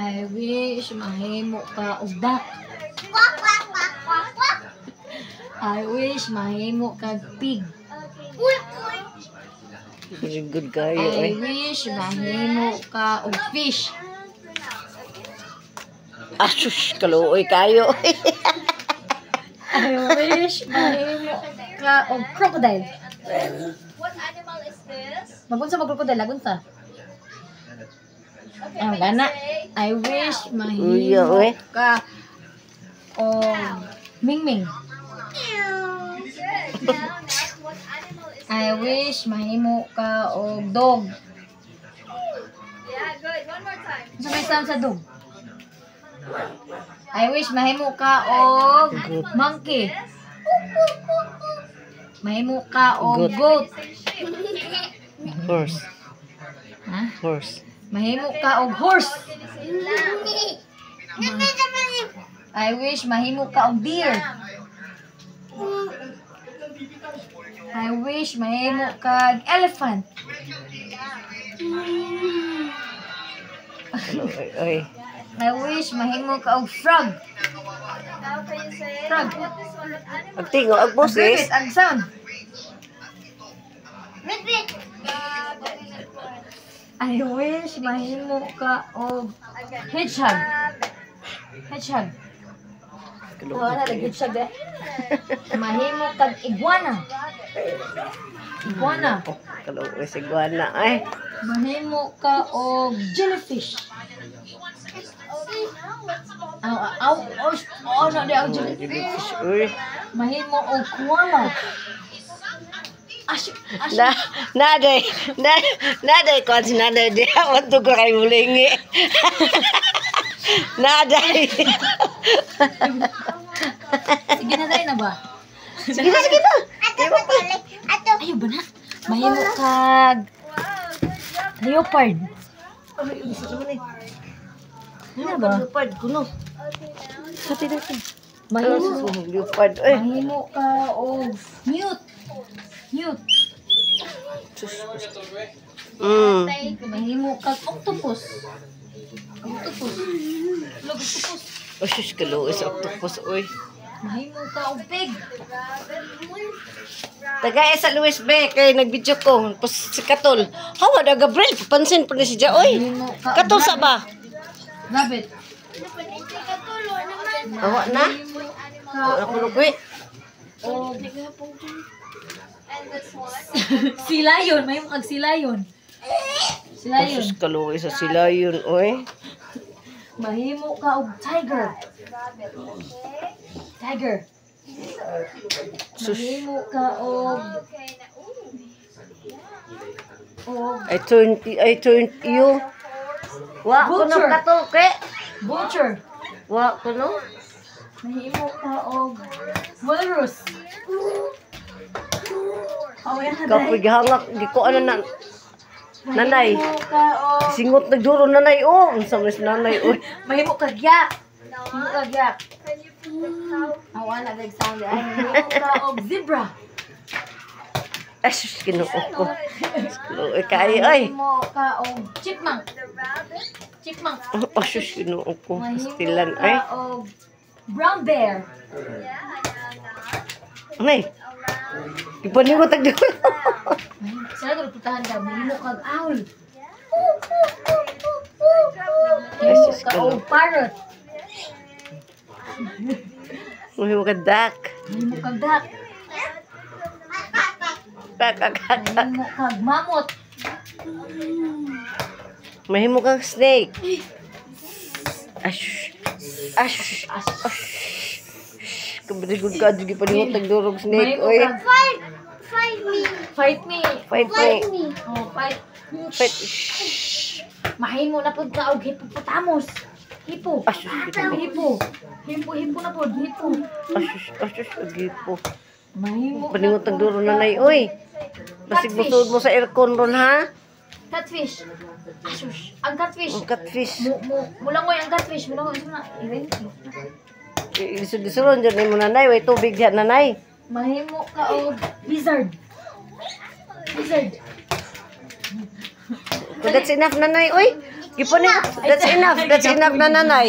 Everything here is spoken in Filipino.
I wish mahimo ka og duck. I wish mahimo ka pig. Very good kayo I eh. wish mahimo ka og fish. Asus, kaluoy kayo. I wish mahimo ka og crocodile. What animal is this? Magunsa mag-crocodile, lagunsa. Okay, Ang when you gana. say I wish Uyo, mahimo eh. ka og mingming. good. Now, next, what animal is I this? wish mahimo ka og dog. Yeah, good. One more time. Sa may sound sa dog. I wish mahimo ka og monkey. Mahimo ka og goat. Say sheep. Horse. Ha? Horse. Mahimo ka og horse. Can you say lamb? I wish mahimo ka og deer. I wish mahimo ka og elephant. Kaluoy, oy. I wish mahimo ka og frog. Now, can you say Frog. what this one? What animal? Agtingo, ang Ang boses. ang sound. I wish mahimo ka og hedgehog. Hedgehog. Wala na hedgehog eh. Mahimo kag iguana. Iguana. Kaluoy si Guana ay. Mahimo ka og jellyfish. Aw, na di ang jellyfish. Jellyfish, uy. Mahimo og koala. Asyo. Naday ko si naday di want to ko kay mulingi. Naday. Sige na tayo na ba? Sige na. Ayaw ba na? Mahimo kag leopard. Ano ba? Leopard kuno. Pati natin. Mahimo. Leopard eh. Mahimo ka og mute. Mute. Mahimo kag octopus. Octopus. Log octopus. Osus kaluoy sa octopus oy. Mahimo ka og pig. Tagay sa Luis B kay nagbidyo ko pus si Katol. Hawa da Gabriel papansin pa ni si Ja oy. Mahimo ka og Katol sa ba? rabbit. Hawa na. Mahimo ka Hawa ko lugoy. og And this one? sea lion. Mahimo kag sea lion. Sea lion. Osus kaluoy sa sila yun oy. Mahimo ka og tiger. Rabbit. Okay. Tiger. Sus. Mahimo ka og Okay. Now, og I turned you. Wa kuno Butcher. Katol ke. vulture. Wa kuno. Mahimo ka og walrus. Oh, yan na Kapoy gihangak giko ano na nanay. Mahimo ka og Singot nagduro nanay oh. Unsa man si nanay oy. mahimo ka yak. now, Mahimo ka yak. can you put the cow? Awa na big sound ay mahimo ka og zebra. Asus kinuok ko. Kaluoy kay ay. Mahimo ka og chipmunk. The rabbit? Chipmunk. Asus kinuok ko. Mahimo Pastilan ka ay. og brown bear. Yeah, now. Nay. Around. Ipaningot nagduro. Sila ko putahan ka mahimo kag owl. Ay, Mahimo sus, ka og parrot. Mahimo ka duck. Mahimo kag duck. Kakakak. Mahimo kag mammoth. Mahimo kang snake. Ash. Ash. Kabrigod ka di paningot nagdurog snake Mahimo oy. kag Fight me. fight me. Fight me. Oh, fight. Fight. Mahimo na pud ka og hippopotamus. Hippo. Asus, Hippo. Hippo na pud, hippo. Asus agipo. Mahimo. Paningot nagduro nanay oy. Basig busod mo sa aircon ron ha. Catfish. Asus. Ang catfish. Ang catfish. Mulangoy ang catfish. Mulangoy na. Isod-isuron dyan mo nanay. Way tubig dyan nanay. Mahimo ka og lizard. Lizard. That's enough nanay. Uy, gipunin. That's enough. That's enough na nanay.